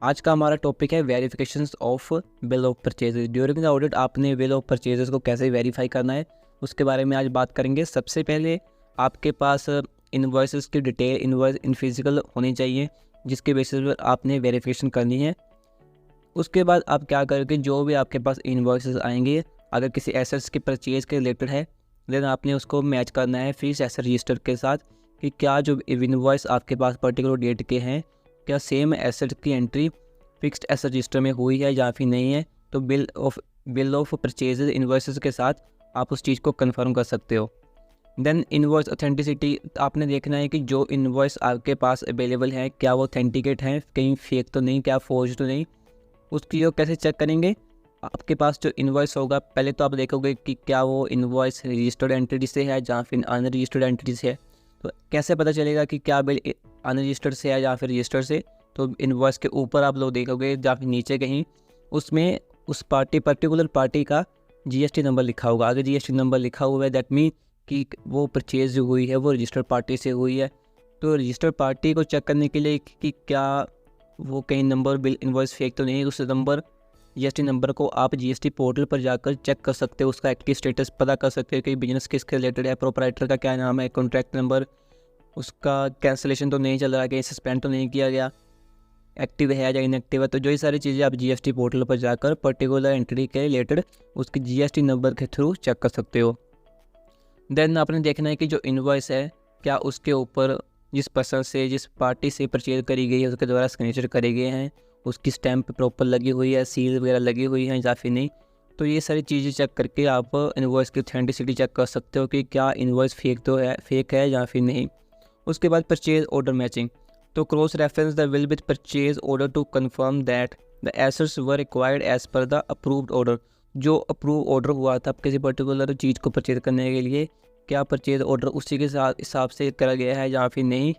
आज का हमारा टॉपिक है verifications of bill of purchases. During the audit आपने बिल ऑफ परचेजेज को कैसे वेरीफाई करना है उसके बारे में आज बात करेंगे। सबसे पहले आपके पास इनवॉइसेस की डिटेल इनवॉइस इन फिजिकल होनी चाहिए जिसके बेसिस पर आपने वेरिफिकेशन करनी है। उसके बाद आप क्या करोगे, जो भी आपके पास इनवॉइसेस आएंगे अगर किसी एसेट्स के परचेज के रिलेटेड है देन आपने उसको मैच करना है फिक्स्ड एसेट रजिस्टर के साथ कि क्या जो इनवॉइस आपके पास पर्टिकुलर डेट के हैं क्या सेम एसेट की एंट्री फिक्स्ड एसेट रजिस्टर में हुई है या फिर नहीं है। तो बिल ऑफ परचेजेज इनवॉइसेस के साथ आप उस चीज़ को कंफर्म कर सकते हो। देन इनवॉइस ऑथेंटिसिटी, आपने देखना है कि जो इनवॉइस आपके पास अवेलेबल है क्या वो ऑथेंटिकेट है, कहीं फेक तो नहीं, क्या फोर्ज तो नहीं। उसकी जो कैसे चेक करेंगे, आपके पास जो इनवॉइस होगा पहले तो आप देखोगे कि क्या वो इनवॉइस रजिस्टर्ड एंटिटी से है या फिर अनरजिस्टर्ड एंटिटी से है। तो कैसे पता चलेगा कि क्या बिल अनरजिस्टर्ड से है या फिर रजिस्टर्ड से, तो इनवॉइस के ऊपर आप लोग देखोगे या फिर नीचे कहीं उसमें उस पर्टिकुलर पार्टी का जीएसटी नंबर लिखा होगा। अगर जीएसटी नंबर लिखा हुआ है दैट मीन कि वो परचेज जो हुई है वो रजिस्टर्ड पार्टी से हुई है। तो रजिस्टर्ड पार्टी को चेक करने के लिए कि क्या वो कहीं नंबर बिल इनवॉइस फेक तो नहीं है, उस नंबर जीएसटी नंबर को आप जीएसटी पोर्टल पर जाकर चेक कर सकते हो, उसका एक्टिव स्टेटस पता कर सकते हो कि बिजनेस किसके रिलेटेड है, प्रोपराइटर का क्या नाम है, कॉन्ट्रैक्ट नंबर, उसका कैंसिलेशन तो नहीं चल रहा, कि सस्पेंड तो नहीं किया गया, एक्टिव है या इनएक्टिव है। तो जो ये सारी चीज़ें आप जीएसटी पोर्टल पर जाकर पर्टिकुलर एंट्री के रिलेटेड उसकी जीएसटी नंबर के थ्रू चेक कर सकते हो। देन आपने देखना है कि जो इनवॉइस है क्या उसके ऊपर जिस पर्सन से जिस पार्टी से परचेज करी गई है उसके द्वारा सिग्नेचर करे गए हैं, उसकी स्टैंप प्रॉपर लगी हुई है, सील वगैरह लगी हुई है या फिर नहीं। तो ये सारी चीज़ें चेक करके आप इनवॉइस की ऑथेंटिसिटी चेक कर सकते हो कि क्या इनवॉइस फेक है या फिर नहीं। उसके बाद परचेज ऑर्डर मैचिंग, तो cross reference the bill with purchase order to confirm that the assets were required as per the approved order. जो अप्रूव ऑर्डर हुआ था किसी पर्टिकुलर चीज़ को परचेज करने के लिए, क्या परचेज ऑर्डर उसी के साथ हिसाब से करा गया है या फिर नहीं।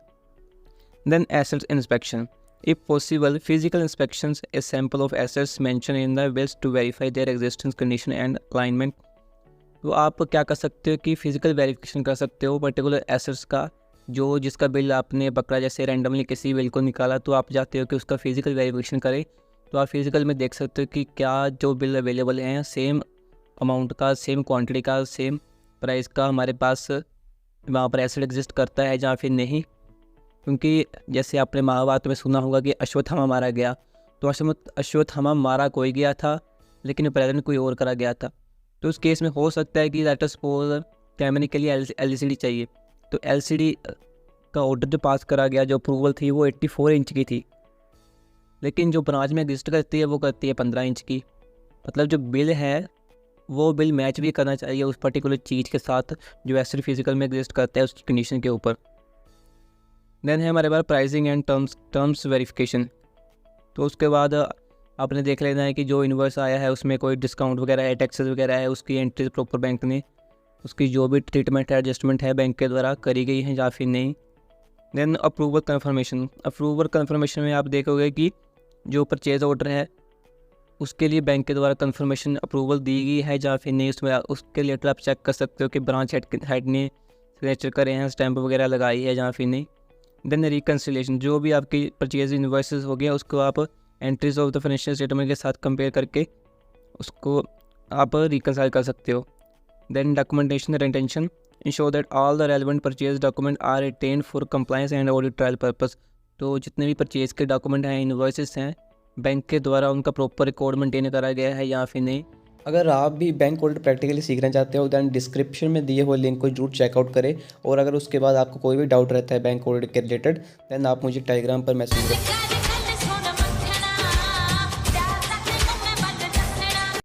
Then assets inspection, if possible physical inspections a sample of assets mentioned in the bills to verify their existence condition and alignment। तो आप क्या कर सकते हो कि फिजिकल वेरिफिकेशन कर सकते हो पर्टिकुलर एसेट्स का, जो जिसका बिल आपने पकड़ा, जैसे रैंडमली किसी बिल को निकाला तो आप चाहते हो कि उसका फिजिकल वेरिफिकेशन करें। तो आप फिजिकल में देख सकते हो कि क्या जो बिल अवेलेबल हैं सेम अमाउंट का, सेम क्वांटिटी का, सेम प्राइस का हमारे पास वहाँ पर एसेट एग्जिस्ट करता है या फिर नहीं। क्योंकि जैसे आपने महाभारत में सुना होगा कि अश्वत्थामा मारा गया, तो अश्वत्थामा मारा कोई गया था लेकिन प्रेजेंट कोई और करा गया था। तो उस केस में हो सकता है कि लेट अस सपोज कैमरे के लिए एलसीडी चाहिए, तो एलसीडी का ऑर्डर जो पास करा गया, जो अप्रूवल थी वो 84 इंच की थी, लेकिन जो ब्रांच में एग्जिस्ट करती है वो करती है 15 इंच की। मतलब जो बिल है वो बिल मैच भी करना चाहिए उस पर्टिकुलर चीज़ के साथ जो एसिड फिजिकल में एग्जिस्ट करता है उसकी कंडीशन के ऊपर। देन है हमारे पास प्राइसिंग एंड टर्म्स वेरिफिकेशन। तो उसके बाद आपने देख लेना है कि जो इनवॉइस आया है उसमें कोई डिस्काउंट वगैरह है, टैक्सेस वगैरह है, उसकी एंट्री प्रॉपर बैंक ने उसकी जो भी ट्रीटमेंट है, एडजस्टमेंट है बैंक के द्वारा करी गई है या फिर नहीं। देन अप्रूवल कन्फर्मेशन में आप देखोगे कि जो परचेज ऑर्डर है उसके लिए बैंक के द्वारा कन्फर्मेशन अप्रूवल दी गई है या फिर नहीं। उसमें उसके रिलेटेड आप चेक कर सकते हो कि ब्रांच हेड ने सिग्नेचर करे हैं, स्टैंप वगैरह लगाई है या फिर नहीं। देन रिकन्सिलेशन, जो भी आपकी परचेज इनवॉइसेस हो गया उसको आप entries of the financial statement के साथ कंपेयर करके उसको आप रिकन्साइल कर सकते हो। Then documentation retention, ensure that all the relevant purchase document are retain for compliance and audit trial purpose. तो जितने भी परचेज के डॉक्यूमेंट हैं, इनवॉइसेस हैं, बैंक के द्वारा उनका प्रॉपर रिकॉर्ड मेंटेन करा गया है या फिर नहीं। अगर आप भी बैंक ऑडिट प्रैक्टिकली सीखना चाहते हो दैन डिस्क्रिप्शन में दिए हुए लिंक को जरूर चेकआउट करें। और अगर उसके बाद आपको कोई भी डाउट रहता है बैंक ऑडिट के रिलेटेड दैन आप मुझे टेलीग्राम पर मैसेज करें।